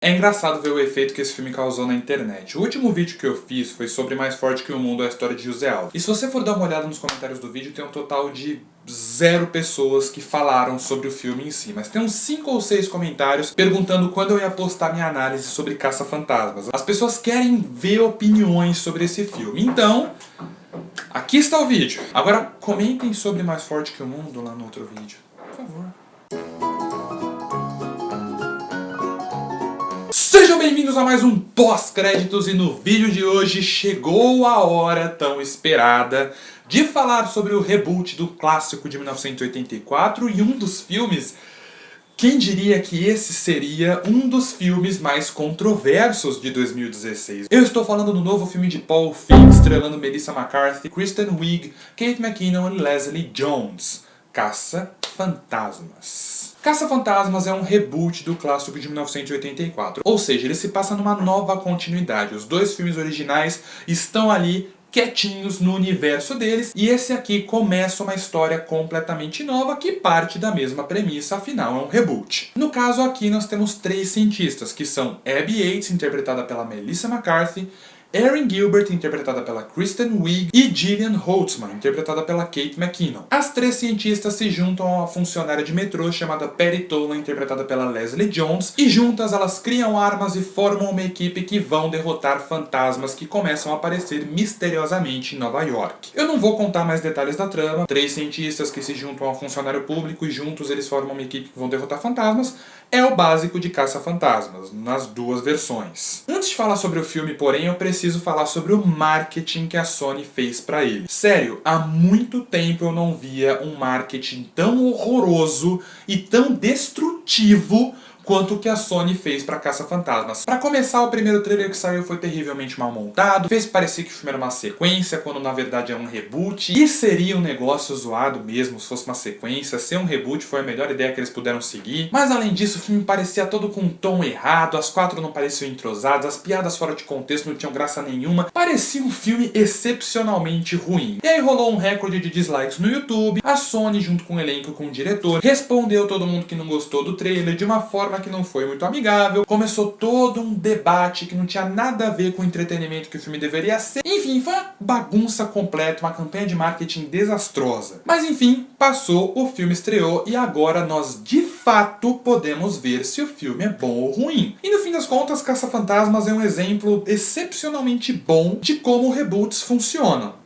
É engraçado ver o efeito que esse filme causou na internet. O último vídeo que eu fiz foi sobre Mais Forte que o Mundo, a história de José Aldo. E se você for dar uma olhada nos comentários do vídeo, tem um total de 0 pessoas que falaram sobre o filme em si. Mas tem uns 5 ou 6 comentários perguntando quando eu ia postar minha análise sobre Caça-Fantasmas. As pessoas querem ver opiniões sobre esse filme. Então, aqui está o vídeo. Agora, comentem sobre Mais Forte que o Mundo lá no outro vídeo. Por favor. Sejam bem-vindos a mais um pós-créditos e no vídeo de hoje chegou a hora tão esperada de falar sobre o reboot do clássico de 1984 e um dos filmes, quem diria que esse seria um dos filmes mais controversos de 2016. Eu estou falando do novo filme de Paul Feig, estrelando Melissa McCarthy, Kristen Wiig, Kate McKinnon e Leslie Jones. Caça-Fantasmas. Caça-Fantasmas é um reboot do clássico de 1984, ou seja, ele se passa numa nova continuidade. Os dois filmes originais estão ali quietinhos no universo deles, e esse aqui começa uma história completamente nova que parte da mesma premissa, afinal é um reboot. No caso aqui nós temos 3 cientistas, que são Abby Yates, interpretada pela Melissa McCarthy, Erin Gilbert, interpretada pela Kristen Wiig, e Gillian Holtzman, interpretada pela Kate McKinnon. As 3 cientistas se juntam a uma funcionária de metrô chamada Patty Tolan, interpretada pela Leslie Jones, e juntas elas criam armas e formam uma equipe que vão derrotar fantasmas que começam a aparecer misteriosamente em Nova York. Eu não vou contar mais detalhes da trama. 3 cientistas que se juntam a um funcionário público e juntos eles formam uma equipe que vão derrotar fantasmas. É o básico de Caça-Fantasmas, nas 2 versões. Antes de falar sobre o filme, porém, eu preciso falar sobre o marketing que a Sony fez pra ele. Sério, há muito tempo eu não via um marketing tão horroroso e tão destrutivo quanto o que a Sony fez pra Caça-Fantasmas. Pra começar, o primeiro trailer que saiu foi terrivelmente mal montado, fez parecer que o filme era uma sequência, quando na verdade era um reboot, e seria um negócio zoado mesmo se fosse uma sequência. Ser um reboot foi a melhor ideia que eles puderam seguir, mas além disso o filme parecia todo com um tom errado, as 4 não pareciam entrosadas, as piadas fora de contexto não tinham graça nenhuma, parecia um filme excepcionalmente ruim. E aí rolou um recorde de dislikes no YouTube, a Sony junto com o elenco e com o diretor respondeu todo mundo que não gostou do trailer de uma forma que não foi muito amigável, começou todo um debate que não tinha nada a ver com o entretenimento que o filme deveria ser. Enfim, foi uma bagunça completa, uma campanha de marketing desastrosa. Mas enfim, passou, o filme estreou e agora nós de fato podemos ver se o filme é bom ou ruim. E no fim das contas, Caça-Fantasmas é um exemplo excepcionalmente bom de como reboots funcionam.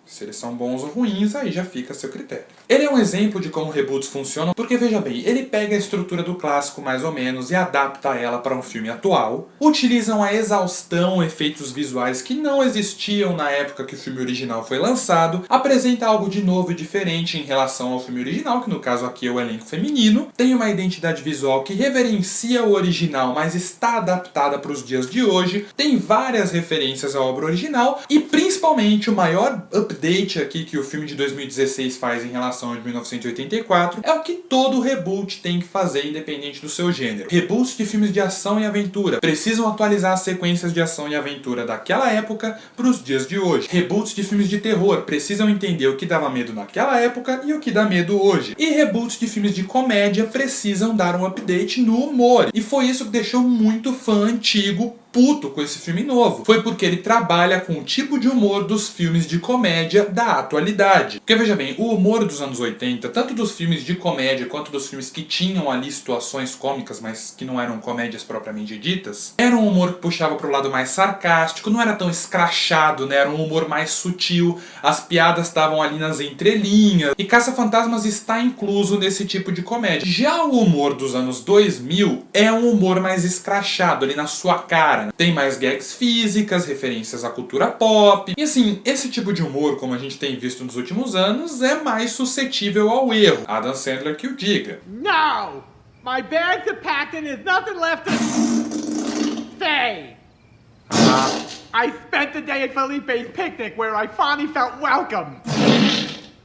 Se eles são bons ou ruins, aí já fica a seu critério. Ele é um exemplo de como reboots funcionam, porque veja bem, ele pega a estrutura do clássico mais ou menos e adapta ela para um filme atual, utilizam a exaustão efeitos visuais que não existiam na época que o filme original foi lançado, apresenta algo de novo e diferente em relação ao filme original, que no caso aqui é o elenco feminino, tem uma identidade visual que reverencia o original, mas está adaptada para os dias de hoje, tem várias referências à obra original e principalmente o maior update aqui que o filme de 2016 faz em relação ao de 1984 é o que todo reboot tem que fazer, independente do seu gênero. Reboots de filmes de ação e aventura precisam atualizar as sequências de ação e aventura daquela época para os dias de hoje. Reboots de filmes de terror precisam entender o que dava medo naquela época e o que dá medo hoje. E reboots de filmes de comédia precisam dar um update no humor. E foi isso que deixou muito fã antigo puto com esse filme novo. Foi porque ele trabalha com o tipo de humor dos filmes de comédia da atualidade. Porque veja bem, o humor dos anos 80, tanto dos filmes de comédia quanto dos filmes que tinham ali situações cômicas, mas que não eram comédias propriamente ditas, era um humor que puxava pro lado mais sarcástico, não era tão escrachado, né? Era um humor mais sutil, as piadas estavam ali nas entrelinhas, e Caça-Fantasmas está incluso nesse tipo de comédia. Já o humor dos anos 2000 é um humor mais escrachado, ali na sua cara. Tem mais gags físicas, referências à cultura pop. E assim, esse tipo de humor, como a gente tem visto nos últimos anos, é mais suscetível ao erro. Adam Sandler que o diga. No! My bags are packed and there's nothing left to say! I spent the day at Felipe's picnic where I finally felt welcome!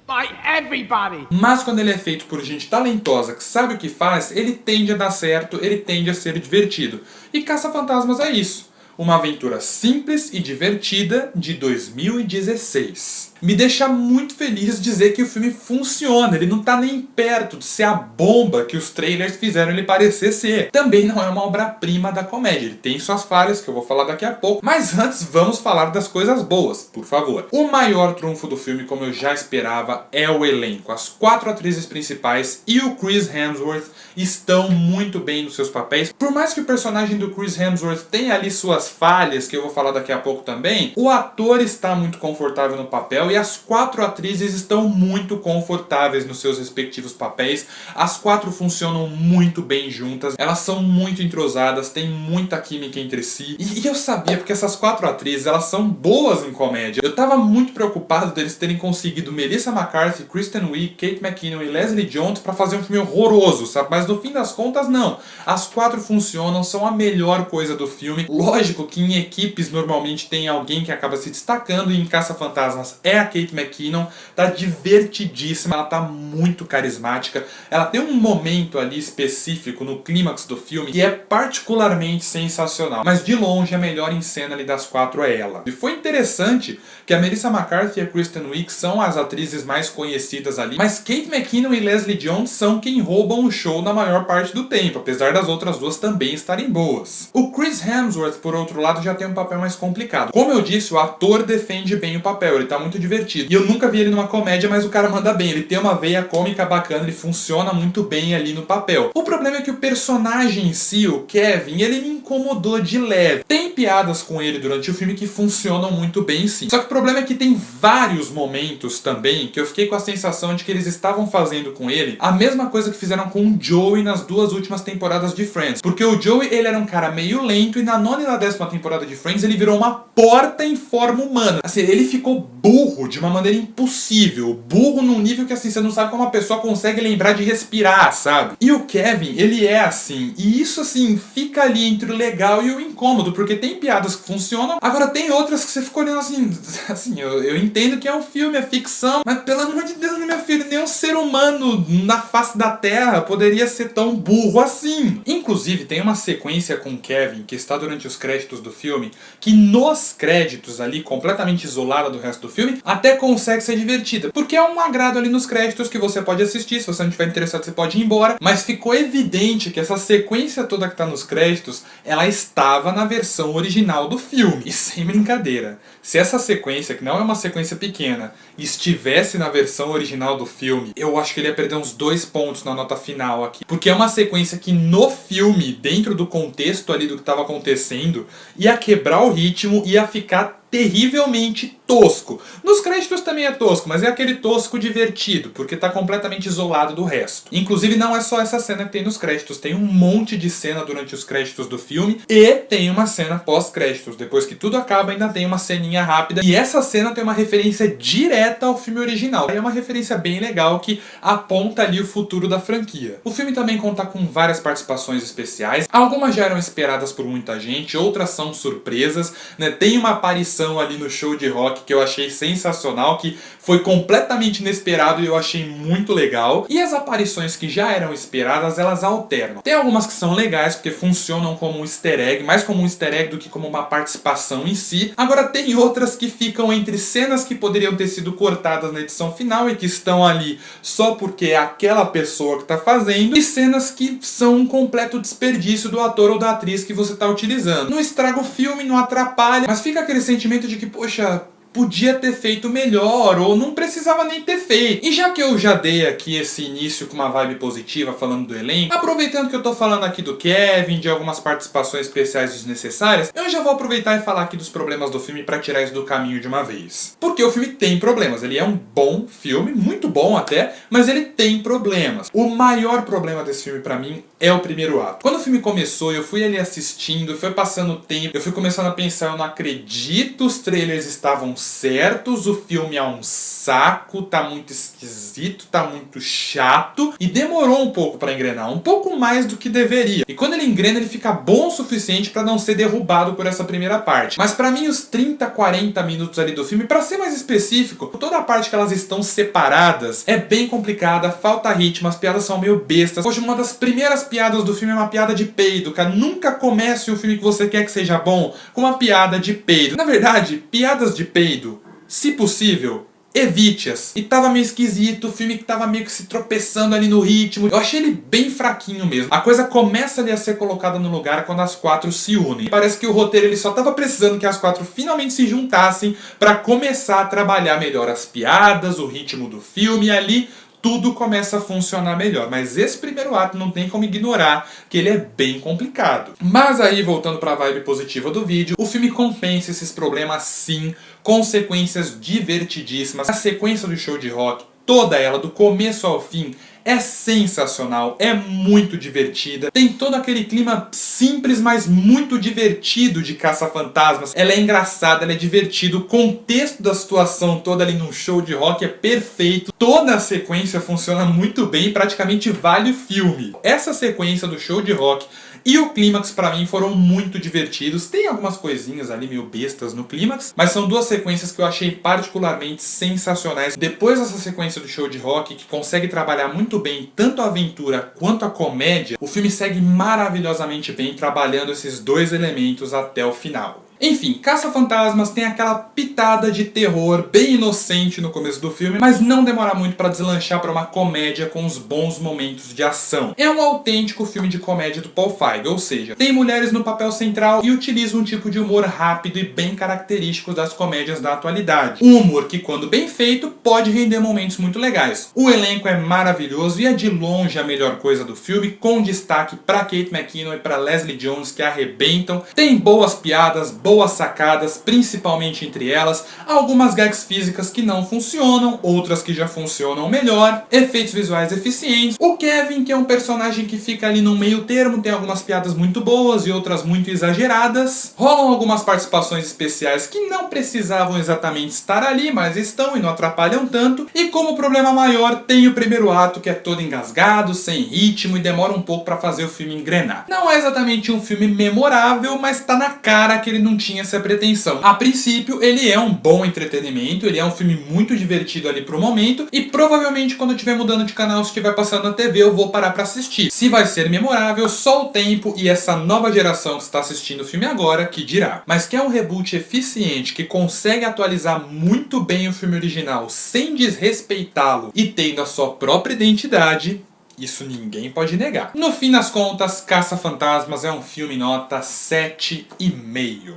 By everybody! Mas quando ele é feito por gente talentosa que sabe o que faz, ele tende a dar certo, ele tende a ser divertido. E Caça-Fantasmas é isso. Uma aventura simples e divertida de 2016. Me deixa muito feliz dizer que o filme funciona, ele não tá nem perto de ser a bomba que os trailers fizeram ele parecer ser. Também não é uma obra-prima da comédia, ele tem suas falhas que eu vou falar daqui a pouco, mas antes vamos falar das coisas boas, por favor. O maior trunfo do filme, como eu já esperava, é o elenco. As 4 atrizes principais e o Chris Hemsworth estão muito bem nos seus papéis. Por mais que o personagem do Chris Hemsworth tenha ali suas falhas, que eu vou falar daqui a pouco também, o ator está muito confortável no papel e as 4 atrizes estão muito confortáveis nos seus respectivos papéis. As 4 funcionam muito bem juntas, elas são muito entrosadas, têm muita química entre si. E eu sabia, porque essas 4 atrizes, elas são boas em comédia. Eu tava muito preocupado deles terem conseguido Melissa McCarthy, Kristen Wiig, Kate McKinnon e Leslie Jones pra fazer um filme horroroso, sabe? Mas no fim das contas, não. As 4 funcionam, são a melhor coisa do filme. Lógico que em equipes normalmente tem alguém que acaba se destacando, e em Caça-Fantasmas é a Kate McKinnon. Tá divertidíssima, ela tá muito carismática. Ela tem um momento ali específico no clímax do filme que é particularmente sensacional. Mas de longe a melhor em cena ali das 4 é ela. E foi interessante que a Melissa McCarthy e a Kristen Wiig são as atrizes mais conhecidas ali, mas Kate McKinnon e Leslie Jones são quem roubam o show na maior parte do tempo, apesar das outras duas também estarem boas. O Chris Hemsworth, por outro lado, já tem um papel mais complicado. Como eu disse, o ator defende bem o papel, ele tá muito divertido. E eu nunca vi ele numa comédia, mas o cara manda bem. Ele tem uma veia cômica bacana, ele funciona muito bem ali no papel. O problema é que o personagem em si, o Kevin, ele me incomodou de leve. Tem piadas com ele durante o filme que funcionam muito bem, sim. Só que o problema é que tem vários momentos também que eu fiquei com a sensação de que eles estavam fazendo com ele a mesma coisa que fizeram com o Joey nas 2 últimas temporadas de Friends. Porque o Joey, ele era um cara meio lento e na 9ª e na 10ª temporada de Friends ele virou uma porta em forma humana. Assim, ele ficou burro de uma maneira impossível. Burro num nível que assim, você não sabe como uma pessoa consegue lembrar de respirar, sabe? E o Kevin, ele é assim. E isso assim, fica ali entre o legal e o incômodo, porque tem piadas que funcionam, agora tem outras que você ficou olhando assim, eu entendo que é um filme, é ficção, mas pelo amor de Deus, meu filho, nenhum ser humano na face da Terra poderia ser tão burro assim. Inclusive, tem uma sequência com o Kevin que está durante os créditos do filme, que nos créditos ali, completamente isolada do resto do filme, até consegue ser divertida, porque é um agrado ali nos créditos que você pode assistir, se você não estiver interessado você pode ir embora, mas ficou evidente que essa sequência toda que está nos créditos, ela estava na versão original do filme. E sem brincadeira, se essa sequência, que não é uma sequência pequena, estivesse na versão original do filme, eu acho que ele ia perder uns 2 pontos na nota final aqui. Porque é uma sequência que no filme, dentro do contexto ali do que estava acontecendo, ia quebrar o ritmo, ia ficar terrivelmente tosco. Nos créditos também é tosco, mas é aquele tosco divertido, porque tá completamente isolado do resto. Inclusive não é só essa cena que tem nos créditos, tem um monte de cena durante os créditos do filme e tem uma cena pós-créditos. Depois que tudo acaba ainda tem uma ceninha rápida e essa cena tem uma referência direta ao filme original. É uma referência bem legal que aponta ali o futuro da franquia. O filme também conta com várias participações especiais, algumas já eram esperadas por muita gente, outras são surpresas, né? Tem uma aparição ali no show de rock que eu achei sensacional, que foi completamente inesperado e eu achei muito legal. E as aparições que já eram esperadas, elas alternam. Tem algumas que são legais porque funcionam como um easter egg, mais como um easter egg do que como uma participação em si. Agora tem outras que ficam entre cenas que poderiam ter sido cortadas na edição final e que estão ali só porque é aquela pessoa que está fazendo, e cenas que são um completo desperdício do ator ou da atriz que você está utilizando. Não estraga o filme, não atrapalha, mas fica aquele sentimento de que, poxa, podia ter feito melhor, ou não precisava nem ter feito. E já que eu já dei aqui esse início com uma vibe positiva falando do elenco, aproveitando que eu tô falando aqui do Kevin, de algumas participações especiais desnecessárias, eu já vou aproveitar e falar aqui dos problemas do filme pra tirar isso do caminho de uma vez. Porque o filme tem problemas, ele é um bom filme, muito bom até, mas ele tem problemas. O maior problema desse filme pra mim é o primeiro ato. Quando o filme começou, eu fui ali assistindo, foi passando o tempo, eu fui começando a pensar, eu não acredito, os trailers estavam certos, o filme é um saco, tá muito esquisito, tá muito chato e demorou um pouco pra engrenar, um pouco mais do que deveria. E quando ele engrena, ele fica bom o suficiente pra não ser derrubado por essa primeira parte. Mas pra mim, os 30, 40 minutos ali do filme, pra ser mais específico, toda a parte que elas estão separadas é bem complicada, falta ritmo, as piadas são meio bestas. Hoje, uma das primeiras piadas do filme é uma piada de peido, cara. Nunca comece um filme que você quer que seja bom com uma piada de peido. Na verdade, piadas de peido, se possível, evite-as. E tava meio esquisito, o filme que tava meio que se tropeçando ali no ritmo. Eu achei ele bem fraquinho mesmo. A coisa começa ali a ser colocada no lugar quando as quatro se unem. Parece que o roteiro ele só tava precisando que as quatro finalmente se juntassem pra começar a trabalhar melhor as piadas, o ritmo do filme e ali tudo começa a funcionar melhor. Mas esse primeiro ato não tem como ignorar que ele é bem complicado. Mas aí, voltando pra vibe positiva do vídeo, o filme compensa esses problemas sim, com sequências divertidíssimas. A sequência do show de rock, toda ela, do começo ao fim, é sensacional, é muito divertida. Tem todo aquele clima simples, mas muito divertido de caça-fantasmas. Ela é engraçada, ela é divertida. O contexto da situação toda ali num show de rock é perfeito. Toda a sequência funciona muito bem, praticamente vale o filme. Essa sequência do show de rock e o clímax pra mim foram muito divertidos. Tem algumas coisinhas ali meio bestas no clímax, mas são duas sequências que eu achei particularmente sensacionais. Depois dessa sequência do show de rock, que consegue trabalhar muito bem tanto a aventura quanto a comédia, o filme segue maravilhosamente bem trabalhando esses dois elementos até o final. Enfim, Caça-Fantasmas tem aquela pitada de terror bem inocente no começo do filme, mas não demora muito pra deslanchar pra uma comédia com uns bons momentos de ação. É um autêntico filme de comédia do Paul Feig, ou seja, tem mulheres no papel central e utiliza um tipo de humor rápido e bem característico das comédias da atualidade. Um humor que, quando bem feito, pode render momentos muito legais. O elenco é maravilhoso e é de longe a melhor coisa do filme, com destaque pra Kate McKinnon e pra Leslie Jones, que arrebentam. Tem boas piadas, boas sacadas, principalmente entre elas, algumas gags físicas que não funcionam, outras que já funcionam melhor, efeitos visuais eficientes. O Kevin, que é um personagem que fica ali no meio termo, tem algumas piadas muito boas e outras muito exageradas. Rolam algumas participações especiais que não precisavam exatamente estar ali, mas estão e não atrapalham tanto. E como problema maior, tem o primeiro ato, que é todo engasgado, sem ritmo e demora um pouco pra fazer o filme engrenar. Não é exatamente um filme memorável, mas tá na cara que ele não tinha essa pretensão. A princípio, ele é um bom entretenimento, ele é um filme muito divertido ali pro momento, e provavelmente quando eu estiver mudando de canal, se estiver passando na TV, eu vou parar pra assistir. Se vai ser memorável, só o tempo e essa nova geração que está assistindo o filme agora que dirá. Mas que é um reboot eficiente, que consegue atualizar muito bem o filme original, sem desrespeitá-lo e tendo a sua própria identidade, isso ninguém pode negar. No fim das contas, Caça-Fantasmas é um filme nota 7,5.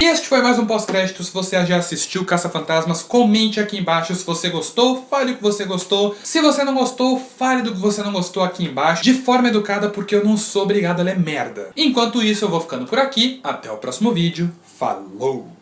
E este foi mais um pós-crédito. Se você já assistiu Caça-Fantasmas, comente aqui embaixo se você gostou, fale o que você gostou. Se você não gostou, fale do que você não gostou aqui embaixo, de forma educada, porque eu não sou obrigado a ler merda. Enquanto isso, eu vou ficando por aqui. Até o próximo vídeo. Falou!